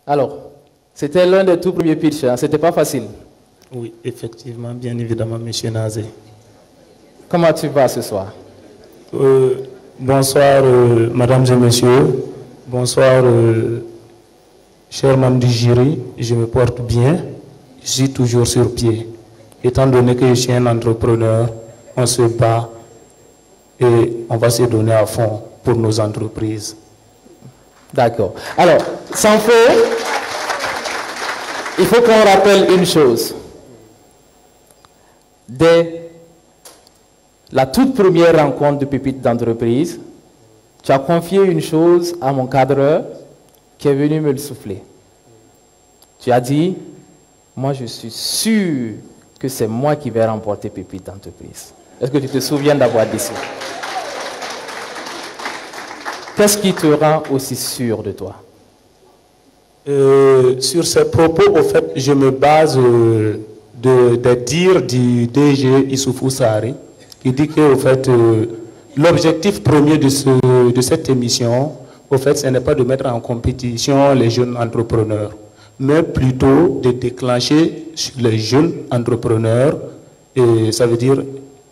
Alors, c'était l'un des tout premiers pitchs, hein? C'était pas facile. Oui, effectivement, bien évidemment, M. Nazé. Comment tu vas ce soir? Bonsoir, mesdames et messieurs. Bonsoir, chers membres du jury. Je me porte bien. Je suis toujours sur pied. Étant donné que je suis un entrepreneur, on se bat et on va se donner à fond pour nos entreprises. D'accord. Alors, sans faux, il faut qu'on rappelle une chose. Dès la toute première rencontre de Pépites d'entreprise, tu as confié une chose à mon cadreur qui est venu me le souffler. Tu as dit, moi je suis sûr que c'est moi qui vais remporter Pépites d'entreprise. Est-ce que tu te souviens d'avoir dit ça? Qu'est-ce qui te rend aussi sûr de toi? Sur ces propos, au fait, je me base des dires du DG Issoufou Sarré, qui dit que, au fait, l'objectif premier de cette émission, au fait, ce n'est pas de mettre en compétition les jeunes entrepreneurs, mais plutôt de déclencher sur les jeunes entrepreneurs, et ça veut dire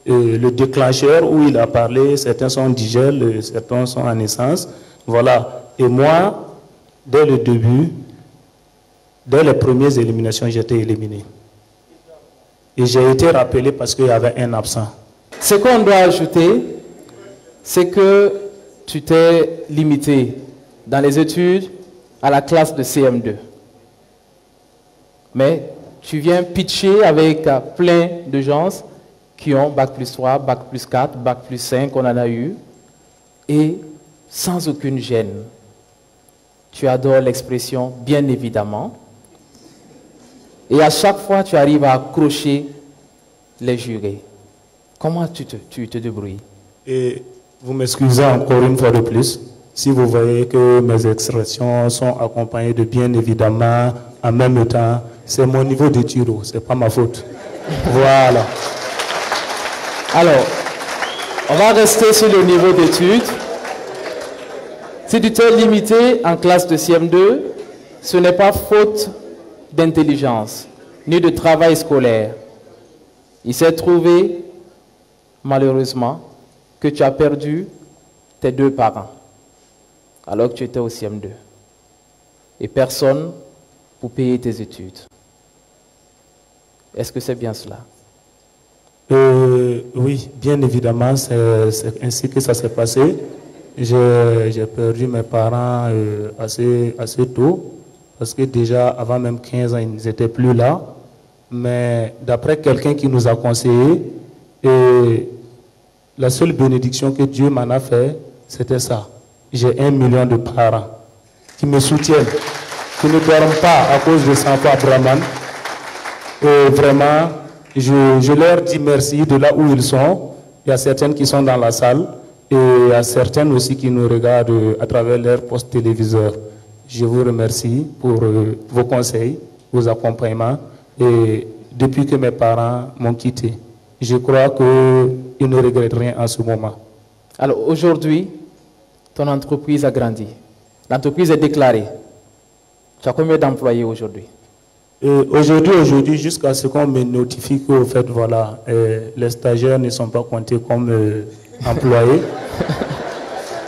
le déclencheur où il a parlé, certains sont digèles, certains sont en naissance. Voilà. Et moi, dès le début, dès les premières éliminations, j'étais éliminé. Et j'ai été rappelé parce qu'il y avait un absent. Ce qu'on doit ajouter, c'est que tu t'es limité dans les études à la classe de CM2. Mais tu viens pitcher avec plein de gens qui ont Bac plus 3, Bac plus 4, Bac plus 5, on en a eu, et sans aucune gêne. Tu adores l'expression, bien évidemment, et à chaque fois, tu arrives à accrocher les jurés. Comment tu te débrouilles? Et vous m'excusez encore une fois de plus, si vous voyez que mes expressions sont accompagnées de bien évidemment, en même temps, c'est mon niveau d'étude, ce n'est pas ma faute. Voilà. Alors, on va rester sur le niveau d'études. Si tu t'es limité en classe de CM2, ce n'est pas faute d'intelligence, ni de travail scolaire. Il s'est trouvé, malheureusement, que tu as perdu tes deux parents, alors que tu étais au CM2. Et personne pour payer tes études. Est-ce que c'est bien cela? Oui, bien évidemment, c'est ainsi que ça s'est passé. J'ai perdu mes parents assez tôt, parce que déjà, avant même 15 ans, ils n'étaient plus là. Mais d'après quelqu'un qui nous a conseillé, la seule bénédiction que Dieu m'en a fait, c'était ça. J'ai 1 million de parents qui me soutiennent, qui ne dorment pas à cause de Sanfo Brahman. Et vraiment, je leur dis merci de là où ils sont. Il y a certaines qui sont dans la salle et il y a certaines aussi qui nous regardent à travers leur poste téléviseur. Je vous remercie pour vos conseils, vos accompagnements. Et depuis que mes parents m'ont quitté, je crois qu'ils ne regrettent rien en ce moment. Alors aujourd'hui, ton entreprise a grandi. L'entreprise est déclarée. Tu as combien d'employés aujourd'hui? Aujourd'hui, jusqu'à ce qu'on me notifie qu'au fait, voilà, les stagiaires ne sont pas comptés comme employés.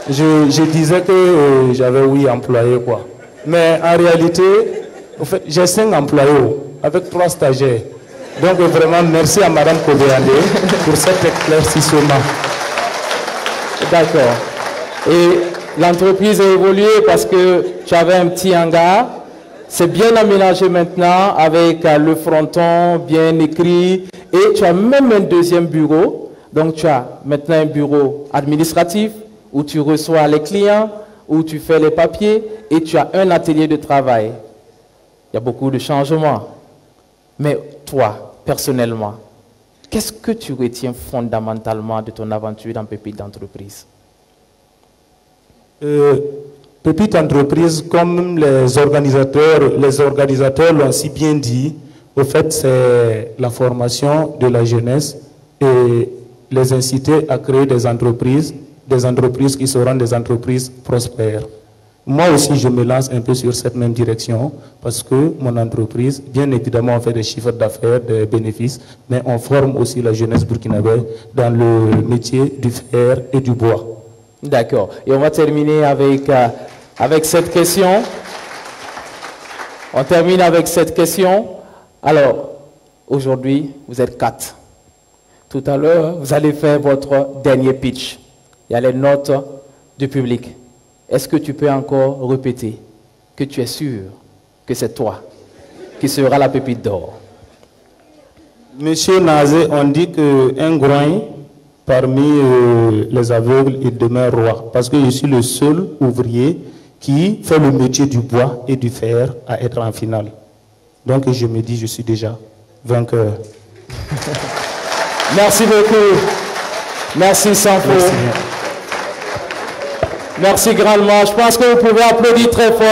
Je disais que j'avais 8 employés, quoi. Mais en réalité, au fait, j'ai 5 employés avec 3 stagiaires. Donc vraiment, merci à Madame Kobéandé pour cet éclaircissement. D'accord. Et l'entreprise a évolué parce que tu avais un petit hangar. C'est bien aménagé maintenant avec le fronton bien écrit et tu as même un deuxième bureau. Donc tu as maintenant un bureau administratif où tu reçois les clients, où tu fais les papiers et tu as un atelier de travail. Il y a beaucoup de changements. Mais toi, personnellement, qu'est-ce que tu retiens fondamentalement de ton aventure dans Pépites d'entreprise? Petite entreprise, comme les organisateurs l'ont si bien dit, au fait, c'est la formation de la jeunesse et les inciter à créer des entreprises qui seront des entreprises prospères. Moi aussi, je me lance un peu sur cette même direction parce que mon entreprise, bien évidemment, on fait des chiffres d'affaires, des bénéfices, mais on forme aussi la jeunesse burkinabé dans le métier du fer et du bois. D'accord. Et on va terminer avec cette question. On termine avec cette question. Alors, aujourd'hui, vous êtes 4. Tout à l'heure, vous allez faire votre dernier pitch. Il y a les notes du public. Est-ce que tu peux encore répéter que tu es sûr que c'est toi qui sera la pépite d'or? Monsieur Nazé, on dit qu'un groin parmi les aveugles, il demeure roi. Parce que je suis le seul ouvrier qui fait le métier du bois et du fer à être en finale. Donc je me dis, je suis déjà vainqueur. Merci beaucoup. Merci Sanfo. Merci grandement. Je pense que vous pouvez applaudir très fort.